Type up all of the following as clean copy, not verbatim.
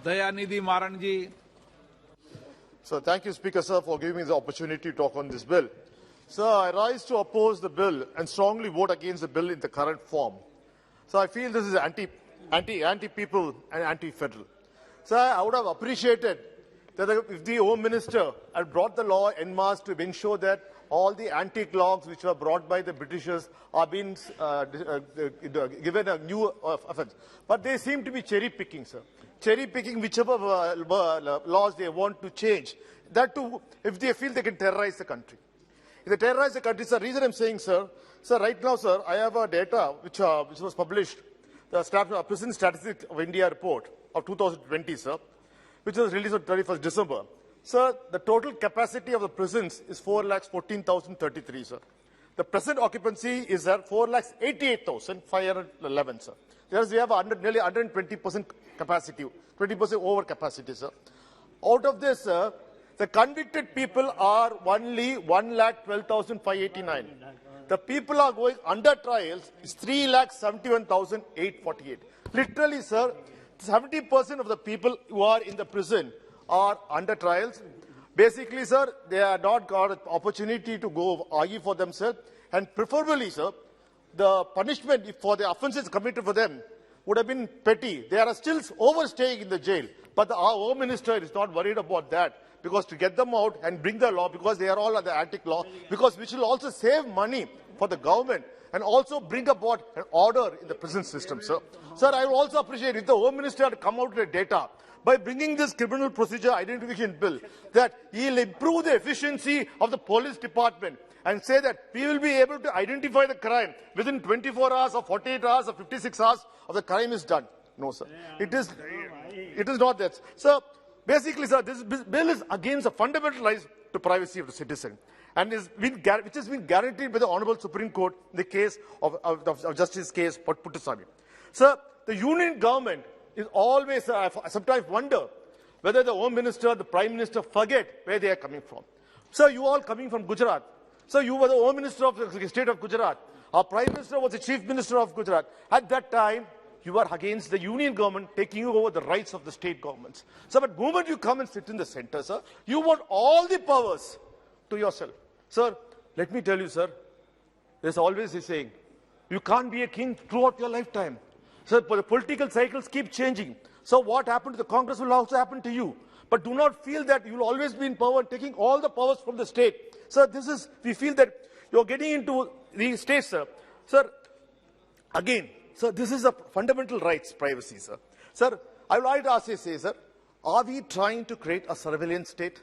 Dayanidhi Maran ji. So thank you, Speaker, sir, for giving me the opportunity to talk on this bill. Sir, I rise to oppose the bill and strongly vote against the bill in the current form. So I feel this is anti-people and anti-federal. Sir, I would have appreciated that if the Home Minister had brought the law en masse to ensure that all the antique logs which were brought by the Britishers are being given a new offence. But they seem to be cherry-picking, sir. Cherry-picking whichever laws they want to change. That too, if they feel they can terrorize the country. If they terrorize the country, sir, the reason I'm saying, sir, right now, sir, I have a data which was published, the Prison Statistics of India report of 2020, sir, which was released on 31st December. Sir, the total capacity of the prisons is 4,14,033, sir. The present occupancy is at 4,88,511, sir. Whereas we have nearly 120% capacity, 20% over capacity, sir. Out of this, sir, the convicted people are only 1,12,589. The people are going under trials is 3,71,848. Literally, sir, 70% of the people who are in the prison are under trials. Basically, sir, they have not got an opportunity to go argue for themselves. And preferably, sir, the punishment for the offences committed for them would have been petty. They are still overstaying in the jail. But our Home Minister is not worried about that, because to get them out and bring the law, because they are all under the antique law, because which will also save money for the government and also bring about an order in the prison system, sir. Sir, I would also appreciate if the Home Minister had come out with data by bringing this criminal procedure identification bill, that he will improve the efficiency of the police department and say that we will be able to identify the crime within 24 hours or 48 hours or 56 hours of the crime is done. No, sir. It is not that. So, basically, sir, this bill is against the fundamental rights to privacy of the citizen, and which has been guaranteed by the Honourable Supreme Court in the case of Justice case Puttaswamy. Sir, the Union government is always, I sometimes wonder whether the Home Minister, the Prime Minister forget where they are coming from. Sir, you all coming from Gujarat. Sir, you were the Home Minister of the state of Gujarat. Our Prime Minister was the Chief Minister of Gujarat. At that time, you were against the Union government taking over the rights of the state governments. So, but the moment you come and sit in the center, sir, you want all the powers to yourself. Sir, let me tell you, sir, there's always a saying, you can't be a king throughout your lifetime. Sir, the political cycles keep changing. So what happened to the Congress will also happen to you. But do not feel that you will always be in power, taking all the powers from the state. Sir, we feel that you're getting into the state, sir. Sir, again, sir, this is a fundamental rights, privacy, sir. Sir, I would like to ask you, sir, are we trying to create a surveillance state?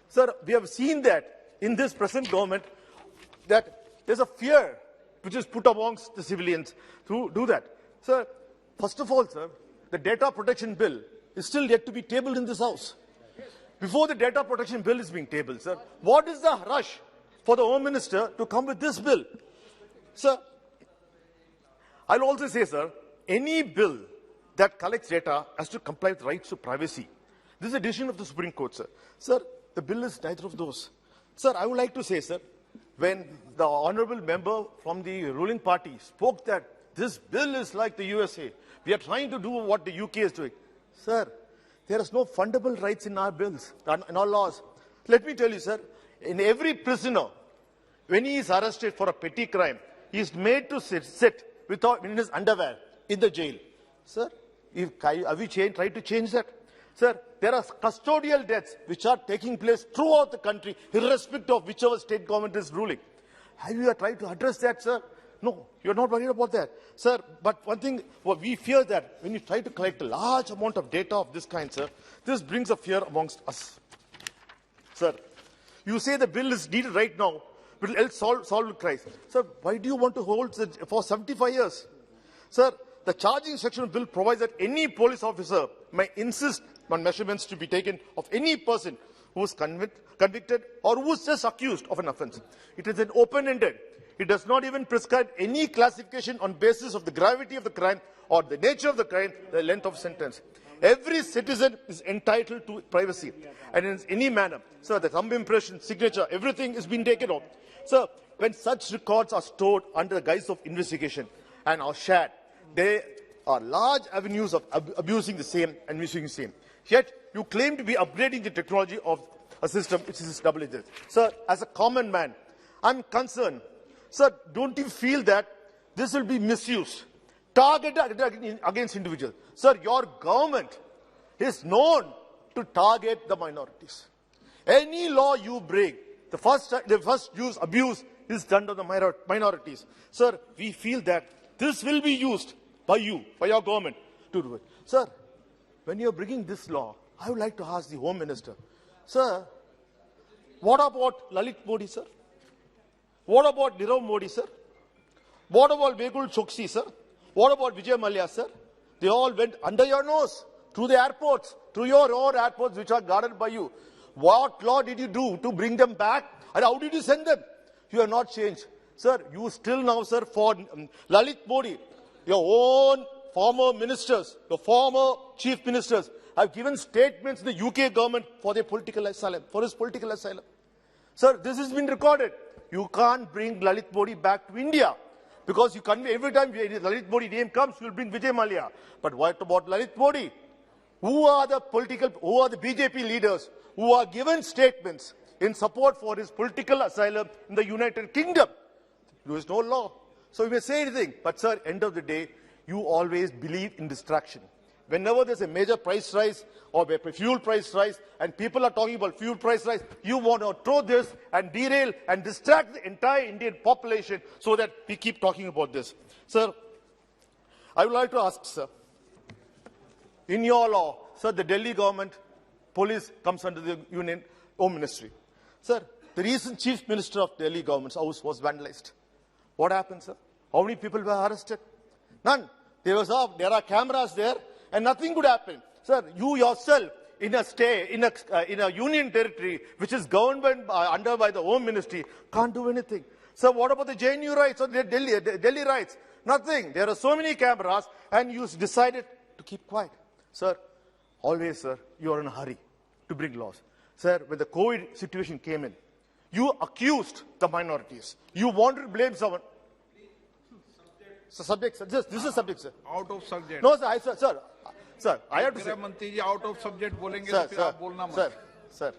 Sir, we have seen that in this present government, that there's a fear which is put amongst the civilians to do that. Sir, first of all, sir, the data protection bill is still yet to be tabled in this House. Before the data protection bill is being tabled, sir, what is the rush for the Home Minister to come with this bill? Sir, I'll also say, sir, any bill that collects data has to comply with rights to privacy. This is a decision of the Supreme Court, sir. Sir, the bill is neither of those. Sir, I would like to say, sir, when the honourable member from the ruling party spoke that this bill is like the USA, we are trying to do what the UK is doing. Sir, there is no fundamental rights in our bills, in our laws. Let me tell you, sir, in every prisoner, when he is arrested for a petty crime, he is made to sit in his underwear in the jail. Sir, have we tried to change that? Sir, there are custodial deaths which are taking place throughout the country, irrespective of whichever state government is ruling. Have you tried to address that, sir? No, you're not worried about that. Sir, but one thing, we fear that when you try to collect a large amount of data of this kind, sir, this brings a fear amongst us. Sir, you say the bill is needed right now, but it will solve the crisis. Sir, why do you want to hold it for 75 years? Sir, the charging section of the bill provides that any police officer may insist on measurements to be taken of any person who is convicted or who is just accused of an offence. It is an open-ended. It does not even prescribe any classification on basis of the gravity of the crime or the nature of the crime, the length of sentence. Every citizen is entitled to privacy, and in any manner. So the thumb impression, signature, everything is being taken off. So when such records are stored under the guise of investigation and are shared, there are large avenues of abusing the same and misusing the same. Yet, you claim to be upgrading the technology of a system which is double-edged. Sir, as a common man, I'm concerned. Sir, don't you feel that this will be misused, targeted against individuals? Sir, your government is known to target the minorities. Any law you break, the first abuse is done to the minorities. Sir, we feel that this will be used by you, by your government, to do it. Sir, when you're bringing this law, I would like to ask the Home Minister, sir, what about Lalit Modi, sir? What about Nirav Modi, sir? What about Mehul Choksi, sir? What about Vijay Mallya, sir? They all went under your nose, through the airports, through your own airports which are guarded by you. What law did you do to bring them back? And how did you send them? You have not changed. Sir, you still now, sir, for Lalit Modi, your own former ministers, your former chief ministers have given statements to the UK government for their political asylum, for his political asylum. Sir, this has been recorded. You can't bring Lalit Modi back to India because you can't, every time Lalit Modi name comes, you will bring Vijay Mallya. But what about Lalit Modi? Who are the BJP leaders who are given statements in support for his political asylum in the United Kingdom? There is no law. So you may say anything, but sir, end of the day, you always believe in distraction. Whenever there's a major price rise or a fuel price rise and people are talking about fuel price rise, you want to throw this and derail and distract the entire Indian population so that we keep talking about this. Sir, I would like to ask, sir, in your law, sir, the Delhi government, police comes under the Union Home Ministry. Sir, the recent Chief Minister of Delhi government's house was vandalized. What happened, sir? How many people were arrested? None. There are cameras there, and nothing could happen. Sir, you yourself, in a union territory which is governed by the Home Ministry, can't do anything. Sir, what about the JNU rights or the Delhi rights? Nothing. There are so many cameras, and you decided to keep quiet. Sir, always, sir, you are in a hurry to bring laws. Sir, when the COVID situation came in, you accused the minorities. You wanted to blame someone. Subject, sir. This is subject, sir. Out of subject. No, sir. Sir, I have to say. मंत्री जी out of subject बोलेंगे तो फिर आप बोलना मत.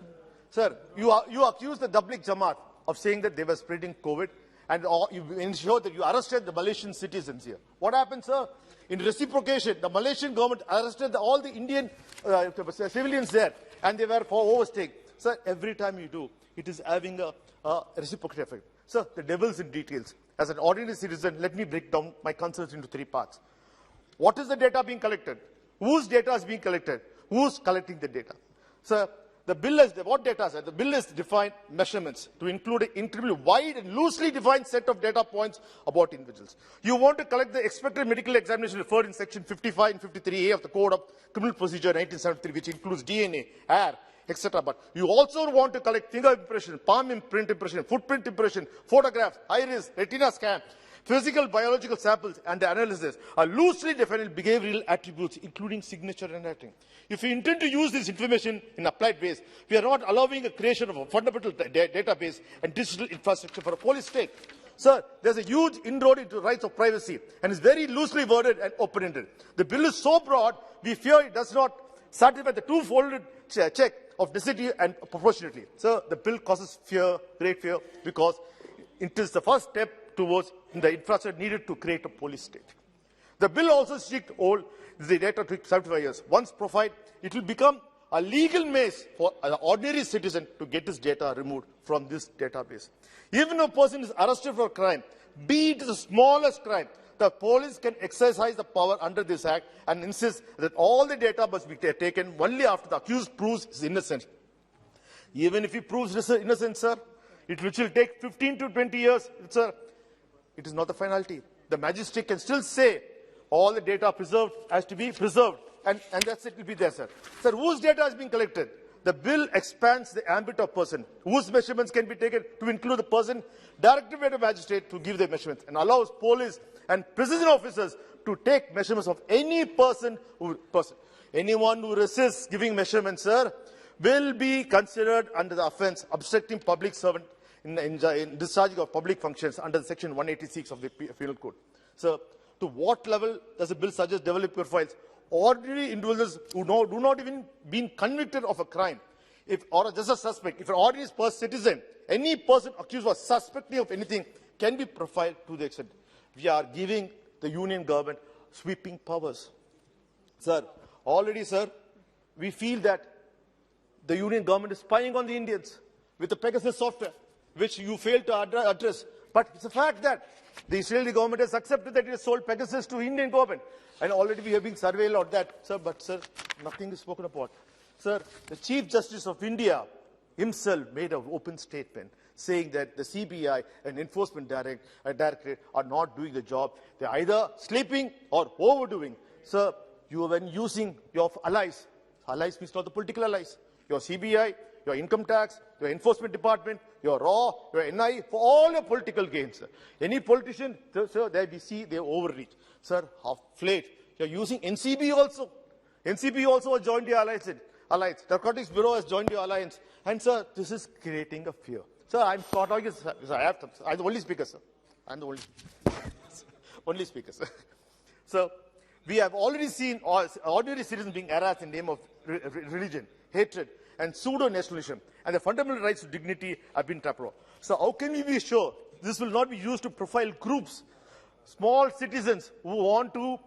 Sir, you accused the Tabligh Jamaat of saying that they were spreading COVID, and you ensured that you arrested the Malaysian citizens here. What happened, sir? In reciprocation, the Malaysian government arrested all the Indian civilians there, and they were for overstaying. Sir, every time you do, it is having a reciprocal effect. Sir, the devil's in details. As an ordinary citizen, let me break down my concerns into three parts. What is the data being collected? Whose data is being collected? Who's collecting the data? Sir, the bill is, what data is? The bill is defined measurements to include an incredibly wide and loosely defined set of data points about individuals. You want to collect the expected medical examination referred in section 55 and 53A of the Code of Criminal Procedure 1973, which includes DNA, hair, etc. But you also want to collect finger impression, palm imprint impression, footprint impression, photographs, iris, retina scan, physical biological samples, and the analysis are loosely defined behavioral attributes, including signature and handwriting. If we intend to use this information in applied ways, we are not allowing a creation of a fundamental database and digital infrastructure for a police state. Sir, there's a huge inroad into rights of privacy and is very loosely worded and open-ended. The bill is so broad, we fear it does not satisfy the two-folded check of necessity and proportionality. Sir, the bill causes fear, great fear, because it is the first step towards the infrastructure needed to create a police state. The bill also seeks to hold the data to 75 years. Once profiled, it will become a legal maze for an ordinary citizen to get his data removed from this database. Even if a person is arrested for a crime, be it the smallest crime, the police can exercise the power under this act and insist that all the data must be taken only after the accused proves his innocence. Even if he proves his innocence, sir, which will take 15 to 20 years, sir, it is not the finality. The magistrate can still say all the data preserved has to be preserved, and that's it will be there, sir. Sir, whose data has been collected? The bill expands the ambit of person whose measurements can be taken to include the person directed by the magistrate to give the measurements, and allows police and precision officers to take measurements of any person. Anyone who resists giving measurements, sir, will be considered under the offence obstructing public servant in discharging of public functions under section 186 of the Penal Code. Sir, to what level does the bill suggest develop profiles? ordinary individuals who do not even been convicted of a crime, or just a suspect, if an ordinary citizen, any person accused or suspected of anything can be profiled to the extent. We are giving the union government sweeping powers. Sir, already, sir, we feel that the union government is spying on the Indians with the Pegasus software, which you failed to address. But it's a fact that the Israeli government has accepted that it has sold Pegasus to Indian government. And already we have been surveilled on that, sir. But, sir, nothing is spoken about. Sir, the Chief Justice of India himself made an open statement saying that the CBI and Enforcement Directorate are not doing the job. They're either sleeping or overdoing. Sir, you have been using your allies. Allies means not the political allies. Your CBI, your income tax, your enforcement department, your RAW, your NI, for all your political gains. Sir. Any politician, sir, there we see they overreach. Sir, half flat. You're using NCB also. NCB also has joined your alliance. Narcotics Bureau has joined your alliance. And, sir, this is creating a fear. Sir, I'm talking, sir, I'm the only speaker, sir. I'm the only speaker, sir. So, we have already seen ordinary citizens being harassed in the name of religion, hatred, and pseudo-nationalism, and the fundamental rights to dignity have been trampled on. So how can we be sure this will not be used to profile groups, small citizens who want to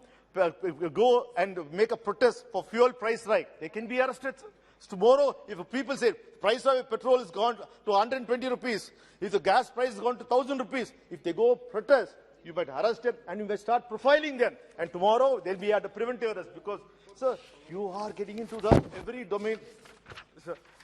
go and make a protest for fuel price hike? They can be arrested. So tomorrow, if people say price of petrol has gone to 120 rupees, if the gas price has gone to 1,000 rupees, if they go protest, you might arrest them and you may start profiling them. And tomorrow, they'll be at a preventive arrest because, sir, you are getting into the every domain.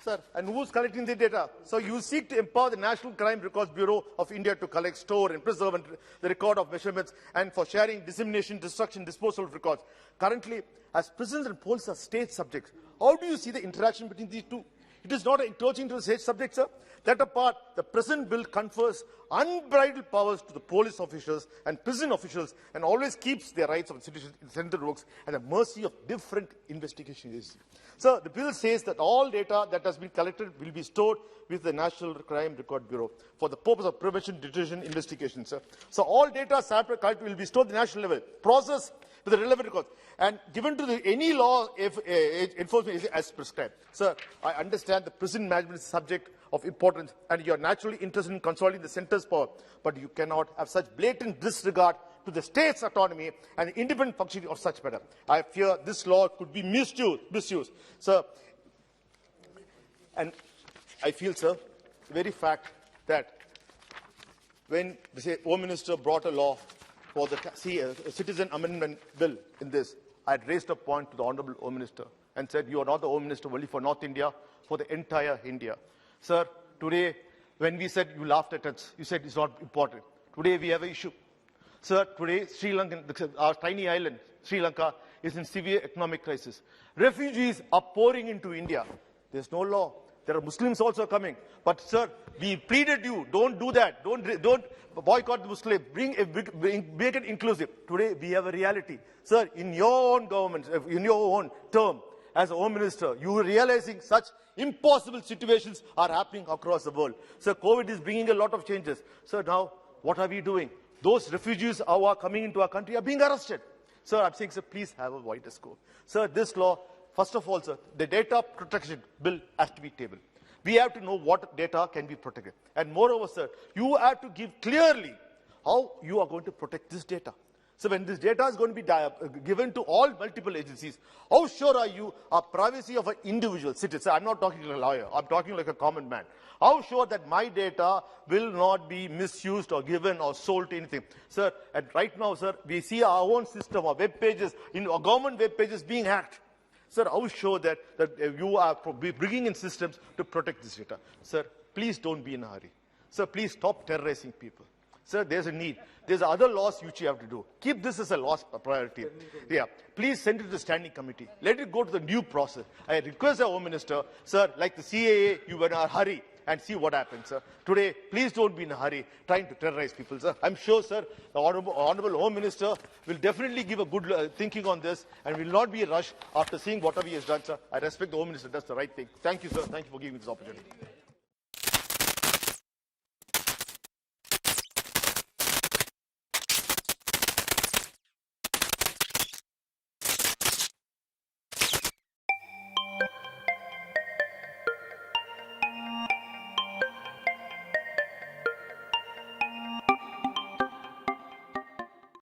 Sir, and who's collecting the data? So you seek to empower the National Crime Records Bureau of India to collect, store, and preserve the record of measurements and for sharing, dissemination, destruction, disposal of records. Currently, as prisons and police are state subjects, how do you see the interaction between these two? It is not encroaching to the state subject, sir. That apart, the present bill confers unbridled powers to the police officials and prison officials and always keeps their rights of citizens in central works at the mercy of different investigation agencies. So the bill says that all data that has been collected will be stored with the National Crime Record Bureau for the purpose of prevention, detection, investigation, sir. So all data sample collected will be stored at the national level, processed with the relevant records, and given to any law enforcement as prescribed. Sir, I understand the prison management is subject of importance, and you are naturally interested in consolidating the centre's power, but you cannot have such blatant disregard to the state's autonomy and the independent functioning of such matter. I fear this law could be misused. Sir, and I feel, sir, the very fact that when the Home Minister brought a law for the citizen amendment bill in this, I had raised a point to the Honourable Home Minister and said, you are not the Home Minister only for North India, for the entire India. Sir, today, when we said you laughed at us, you said it's not important. Today, we have an issue. Sir, today, Sri Lanka, our tiny island, Sri Lanka, is in severe economic crisis. Refugees are pouring into India. There's no law. There are Muslims also coming. But, sir, we pleaded you, don't do that. Don't boycott the Muslim. Make it inclusive. Today, we have a reality. Sir, in your own government, in your own term, as a Home Minister, you are realizing such impossible situations are happening across the world. Sir, COVID is bringing a lot of changes. Sir, now, what are we doing? Those refugees who are coming into our country are being arrested. Sir, I'm saying, sir, please have a wider scope. Sir, this law, first of all, sir, the data protection bill has to be tabled. We have to know what data can be protected. And moreover, sir, you have to give clearly how you are going to protect this data. So when this data is going to be given to all multiple agencies, how sure are you of privacy of an individual citizen? I'm not talking like a lawyer. I'm talking like a common man. How sure that my data will not be misused or given or sold to anything? Sir, and right now, sir, we see our own system of web pages, our government web pages being hacked. Sir, how sure that you are bringing in systems to protect this data? Sir, please don't be in a hurry. Sir, please stop terrorizing people. Sir, there's a need. There's other laws which you have to do. Keep this as a law priority. Yeah. Please send it to the standing committee. Let it go to the new process. I request the Home Minister, sir, like the CAA, you were in a hurry and see what happens, sir. Today, please don't be in a hurry trying to terrorize people, sir. I'm sure, sir, the Honourable Home Minister will definitely give a good thinking on this and will not be a rush after seeing whatever he has done, sir. I respect the Home Minister does the right thing. Thank you, sir. Thank you for giving me this opportunity.